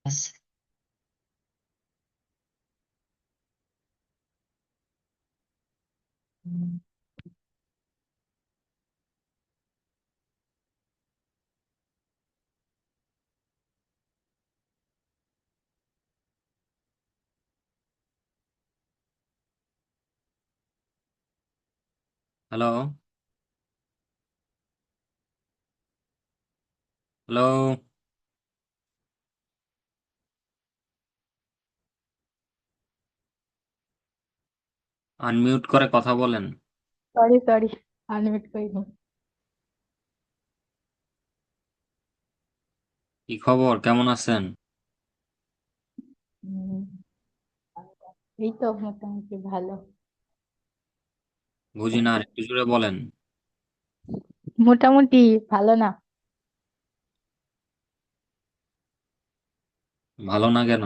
Yes. Hello hello. Unmute করে কথা বলেন। সরি সরি, আনমিউট করিনি। কি খবর, কেমন আছেন? উম, এই তো মোটামুটি ভালো। বুঝি না, আর একটু জোরে বলেন। মোটামুটি ভালো না। ভালো না কেন?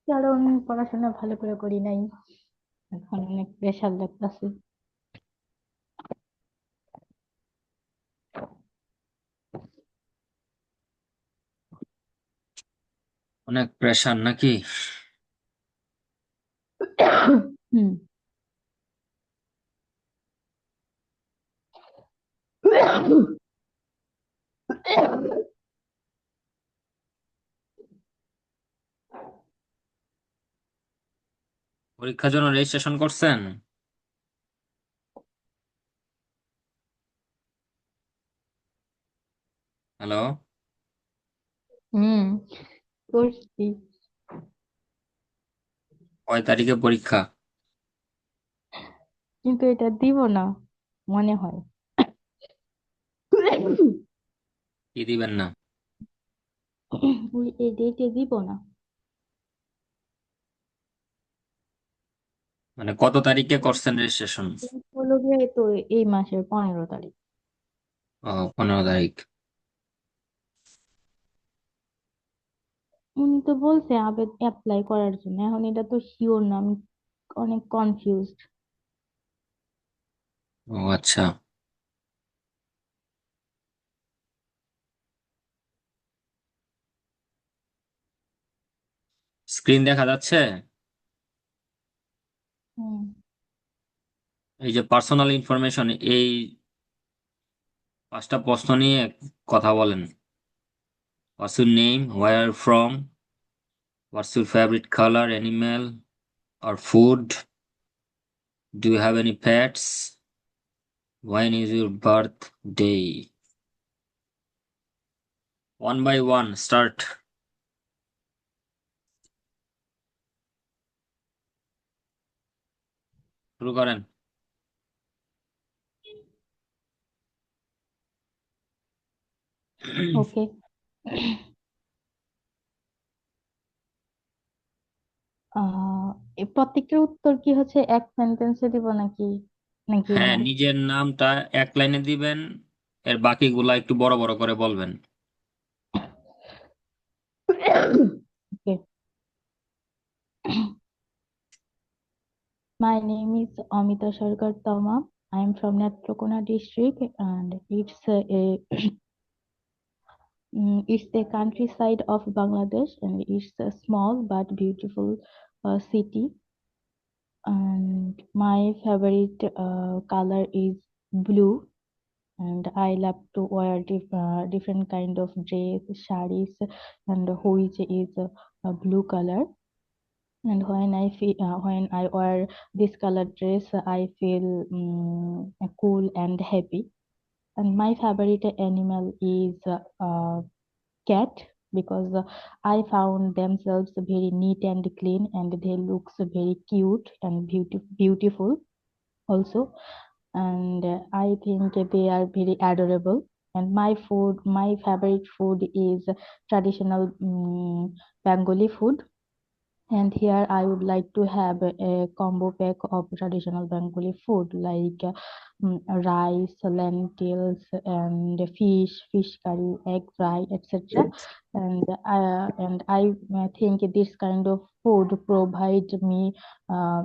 কারণ পড়াশোনা ভালো করে করি নাই, এখন অনেক প্রেশার লাগতেছে। অনেক প্রেশার নাকি? হুম। পরীক্ষার জন্য রেজিস্ট্রেশন করছেন? হ্যালো। হুম, করছি। কয় তারিখে পরীক্ষা? কিন্তু এটা দিব না মনে হয়। কি দিবেন না? ওই এই ডেটে দিব না। মানে কত তারিখে করছেন রেজিস্ট্রেশন? হলো গিয়ে তো এই মাসের 15 তারিখ। ও, 15 তারিখ। উনি তো বলছে অ্যাপ্লাই করার জন্য, এখন এটা তো শিওর না, আমি অনেক কনফিউজড। ও আচ্ছা। স্ক্রিন দেখা যাচ্ছে? হুম। এই যে পার্সোনাল ইনফরমেশন, এই 5টা প্রশ্ন নিয়ে কথা বলেন। What's your name, where are from, what's your favourite colour, animal or food? Do you have any pets? When is your birthday? One by one, start. শুরু করেন। ওকে। এই প্রত্যেকটার উত্তর কি হচ্ছে এক সেন্টেন্সে দিব নাকি নাকি হ্যাঁ, মানে? নিজের নামটা এক লাইনে দিবেন, এর বাকিগুলা একটু বড় বড় করে বলবেন। Okay. My name is Amita Sarkar Tama. I am from Netrokona district, and it's the countryside of Bangladesh, and it's a small but beautiful city. And my favorite color is blue, and I love to wear different kind of dress, sarees, and which is a blue color. And when I wear this color dress, I feel cool and happy. And my favorite animal is cat, because I found themselves very neat and clean, and they looks very cute and beautiful also. And I think they are very adorable. And my favorite food is traditional Bengali food. And here I would like to have a combo pack of traditional Bengali food like rice, lentils, and fish curry, egg fry, etc. And I think this kind of food provide me uh,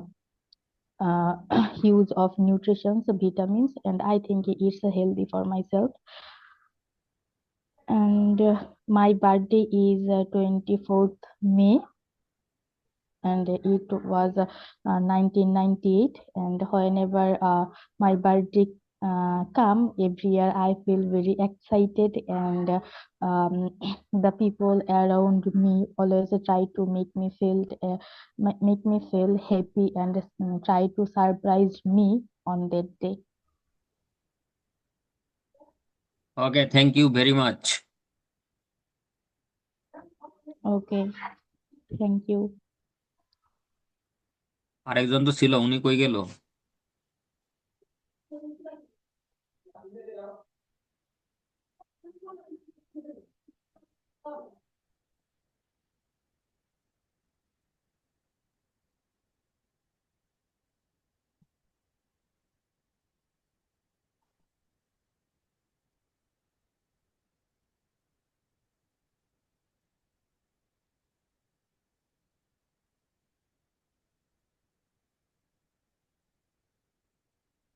use of nutrition, vitamins, and I think it's healthy for myself. And my birthday is 24th May, and it was 1998. And whenever my birthday come every year, I feel very excited, and the people around me always try to make me feel happy, and try to surprise me on that day. Okay, thank you very much. Okay, thank you. আরেকজন তো ছিল, উনি কই গেল?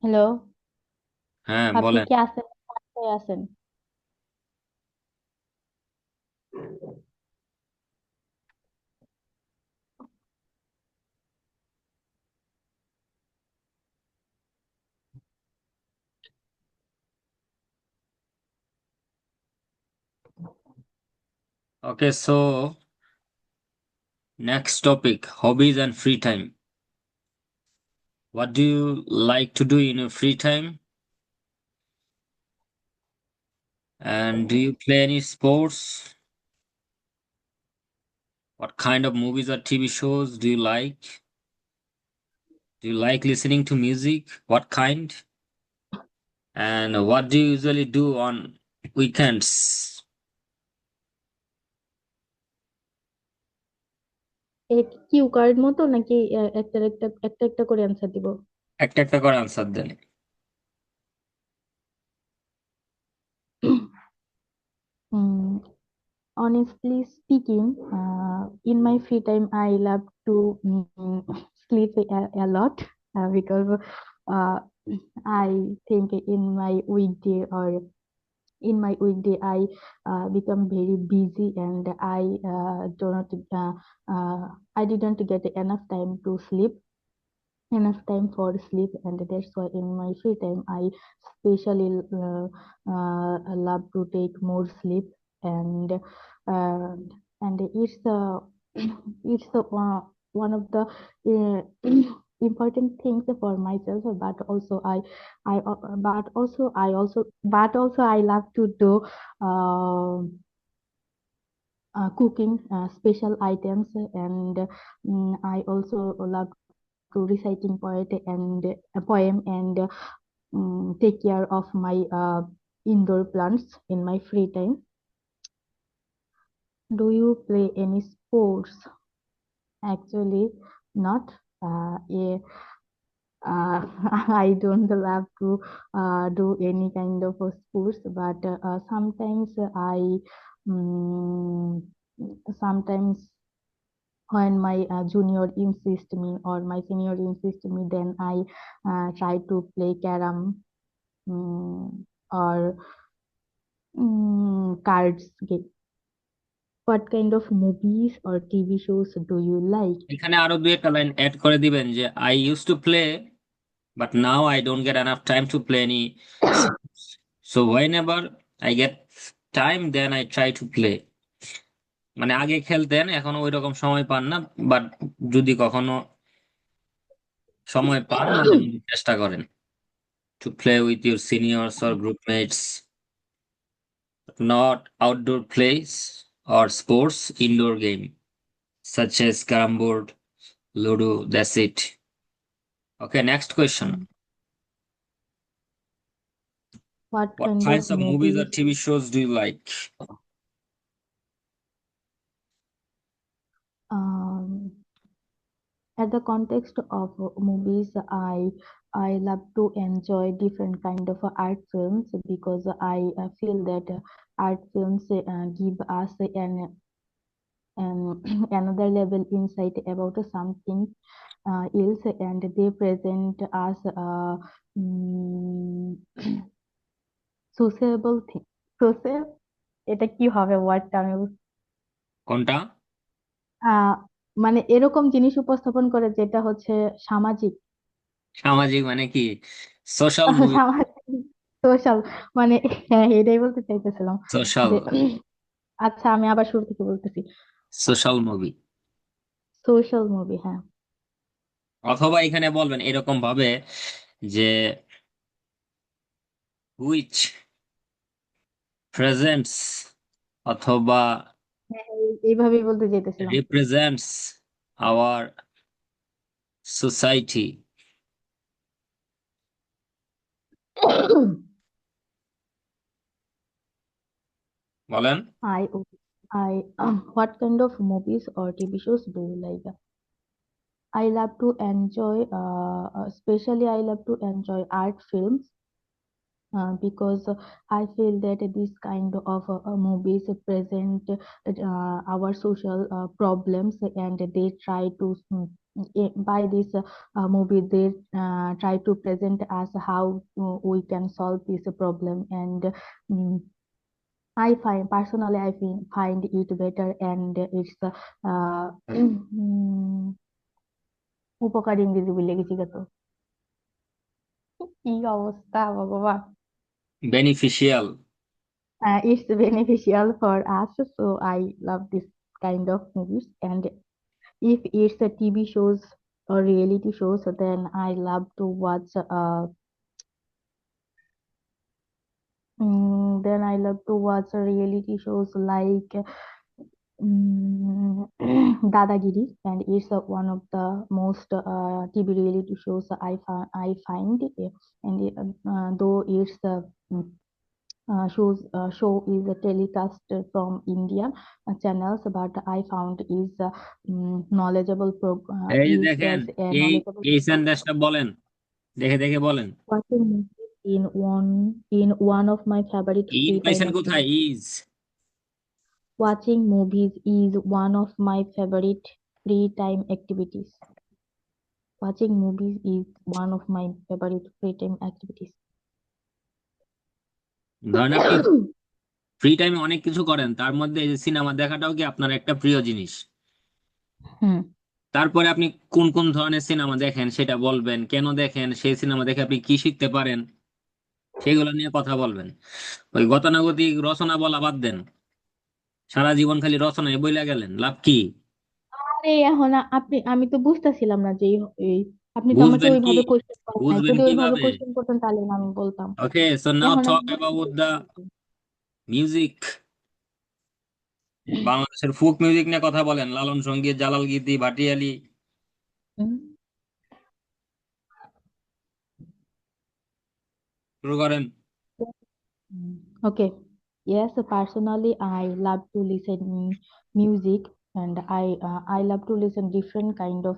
Hello, হ্যাঁ আপনি বলেন। কি আছেন? কোথায় আছেন? Okay, so next topic, hobbies and free time. What do you like to do in your free time? And do you play any sports? What kind of movies or TV shows do you like? Do you like listening to music? What kind? And what do you usually do on weekends? Cue card মতো নাকি একটা একটা একটা একটা করে answer দিব? একটা একটা করে answer then. Hmm, honestly speaking, in my free time, I love to sleep a lot, because uh, I think in my weekday I become very busy, and do not I didn't get enough time to sleep, enough time for sleep, and that's why in my free time I especially love to take more sleep. And uh, and it's it's one of the uh, important things for myself, but also I love to do uh, cooking special items, and I also love to reciting poet and a poem, and take care of my indoor plants in my free time. Do you play any sports? Actually, not. Yeah, I don't love to do any kind of sports, but um, sometimes when my junior insist me or my senior insist me, then I try to play carom, or cards game. What kind of movies or TV shows do you like? এখানে আরো দুই একটা line add করে দিবেন যে I used to play but now I don't get enough time to play any sports. So whenever I get time then I try to play. মানে আগে খেলতেন, এখন ওই রকম সময় পান না, বাট যদি কখনো সময় পান মাঝে মধ্যে চেষ্টা করেন to play with your seniors or group mates, not outdoor plays or sports, indoor game such as carom board, ludo, that's it. Okay, next question. What What kind of kinds of movies or movies? TV shows do you like? Um, at the context of movies, I love to enjoy different kind of art films, because I feel that art films give us an another level insight about something ills, and they present as mm, sociable thing. Social, এটা কি হবে ওয়ার্ডটা আমি কোনটা? আহ মানে এরকম জিনিস উপস্থাপন করে যেটা হচ্ছে সামাজিক। সামাজিক মানে কি? Social movie. সামাজিক, সোশ্যাল, মানে হ্যাঁ এটাই বলতে চাইতেছিলাম সোশ্যাল। যে আচ্ছা আমি আবার শুরু থেকে বলতেছি। Social movie. সোশ্যাল মুভি, হ্যাঁ। অথবা এখানে বলবেন এরকম ভাবে যে হুইচ প্রেজেন্টস, অথবা হ্যাঁ, এইভাবেই বলতে চাইতেছিলাম। Represents our society. বলেন। I, what kind of movies or TV shows do you like? I love to enjoy, especially I love to enjoy art films, because I feel that this kind of movies present our social problems, and they try to, by this movie, they try to present us how we can solve this problem, and mm, I find personally, find it better, and it's উপকারী ইংরেজি বলে গেছি কত, কি অবস্থা ভগবান। Beneficial. It's beneficial for us, so I love this kind of movies. And if it's a TV shows or reality shows, then I love to watch. Then I love to watch reality shows like Dadagiri, and it's one of the most TV reality shows I find, and though it's show is telecast from Indian channels, but I found is knowledgeable এই যে is দেখেন, as a এই knowledgeable এই program. সেন্টেন্সটা বলেন, দেখে দেখে বলেন। Watching movies in one of my favorite is free time পাইছেন কোথায়? activities. Is. Watching movies is one of my favorite free time activities. Watching movies is one of my favorite free time activities. ধরেন আপনি free টাইমে অনেক কিছু করেন, তার মধ্যে এই যে সিনেমা দেখাটাও কি আপনার একটা প্রিয় জিনিস? হুম। তারপরে আপনি কোন কোন ধরনের সিনেমা দেখেন সেটা বলবেন, কেন দেখেন, সেই সিনেমা দেখে আপনি কি শিখতে পারেন সেগুলো নিয়ে কথা বলবেন। ওই গতানুগতিক রচনা বলা বাদ দেন। সারা জীবন খালি রচনায় বইলা গেলেন, লাভ কি? আরে এখন আমি তো বুঝতেছিলাম না যে এই আপনি তো আমাকে বুঝবেন কি? ওইভাবে কোশ্চেন করেন নাই, বুঝবেন যদি ওইভাবে কিভাবে? কোশ্চেন করতেন তাহলে না আমি বলতাম। ওকে, সো নাও এখন আমি টক অ্যাবাউট বুঝতেছি দা কি। মিউজিক। বাংলাদেশের ফোক মিউজিক নিয়ে কথা বলেন, লালন সংগীত, জালাল গীতি, ভাটিয়ালি। হুম। শুরু করেন। Okay. Yes, personally, I love to listen music, and I love to listen different kind of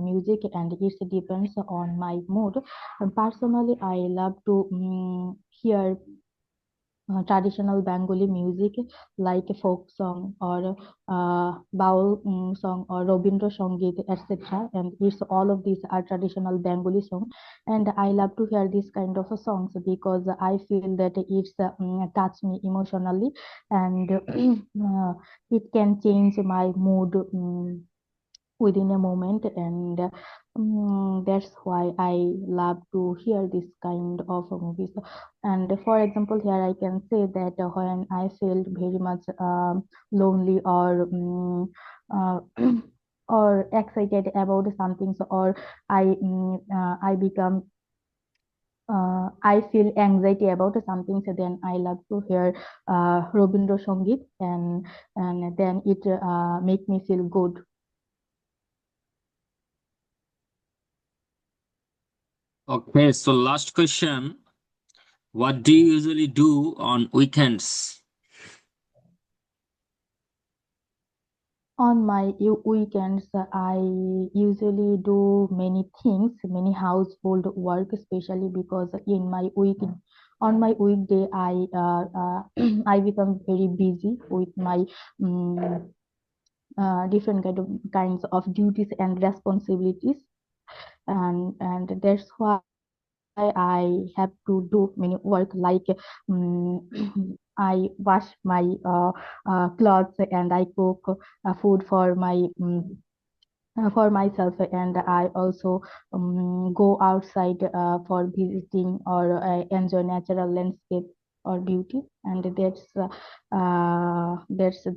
music, and it depends on my mood. And personally, I love to hear traditional Bengali music like folk song or baul song or Robindra Sangeet, etc. And it's all of these are traditional Bengali song, and I love to hear this kind of songs because I feel that it's touch me emotionally, and it can change my mood. Within a moment, and that's why I love to hear this kind of movies. And for example, here I can say that when I felt very much lonely or or excited about something, so, or I become I feel anxiety about something, so then I love to hear Robindra Sangeet, and then it make me feel good. Okay, so last question. What do you usually do on weekends? On my weekends, I usually do many things, many household work, especially because in my on my weekday, I become very busy with my um, different kinds of duties and responsibilities. and that's why I have to do many work like I wash my clothes and I cook food for myself, and I also go outside for visiting or enjoy natural landscape or beauty, and that's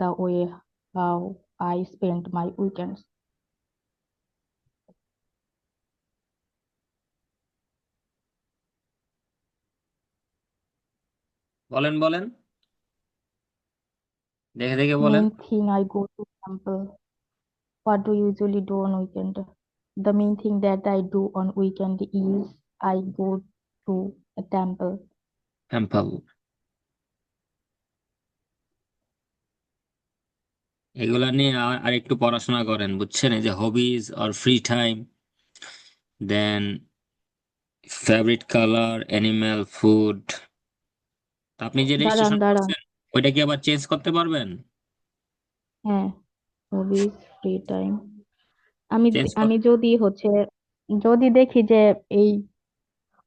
the way how I spend my weekends. বলেন বলেন, দেখে দেখে বলেন। Main thing I go to temple. What do you usually do on weekend? The main thing that I do on weekend is I go to a temple. Temple, এগুলা নিয়ে আর একটু পড়াশোনা করেন, বুঝছেন? এই যে হবিজ আর free time, then favourite colour, animal, food. আপনি যে দাঁড়ান রেজিস্ট্রেশন দাঁড়ান, করছেন ওইটা কি আবার চেঞ্জ করতে পারবেন? হ্যাঁ, হবিস, ফ্রি টাইম। আমি চেঞ্জ আমি যদি যদি দেখি যে এই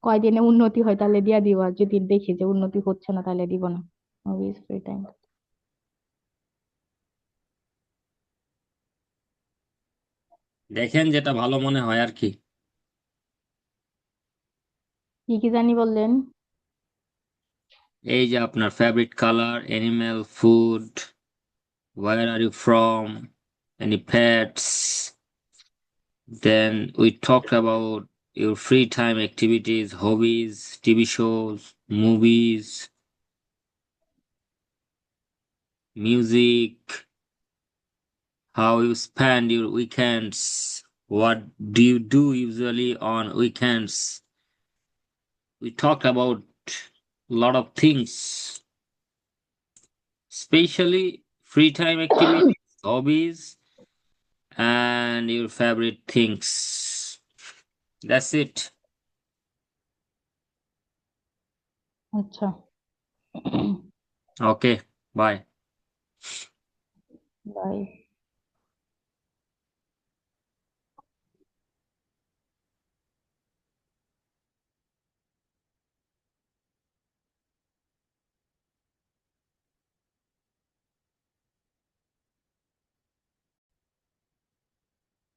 কয়দিনে উন্নতি হয় তাহলে দিয়া দিব, আর যদি দেখি যে উন্নতি হচ্ছে না তাহলে দিব না। হবিস, ফ্রি টাইম। দেখেন যেটা ভালো মনে হয় আর কি। কি কি জানি বললেন? এই যে আপনার favourite colour, animal, food, where are you from, any pets, then we talked about your free time activities, hobbies, TV shows, movies, music, how you spend your weekends, what do you do usually on weekends. We talked about a lot of things, especially free time activities, hobbies, and your favorite things. That's it. আচ্ছা। Okay, bye. By.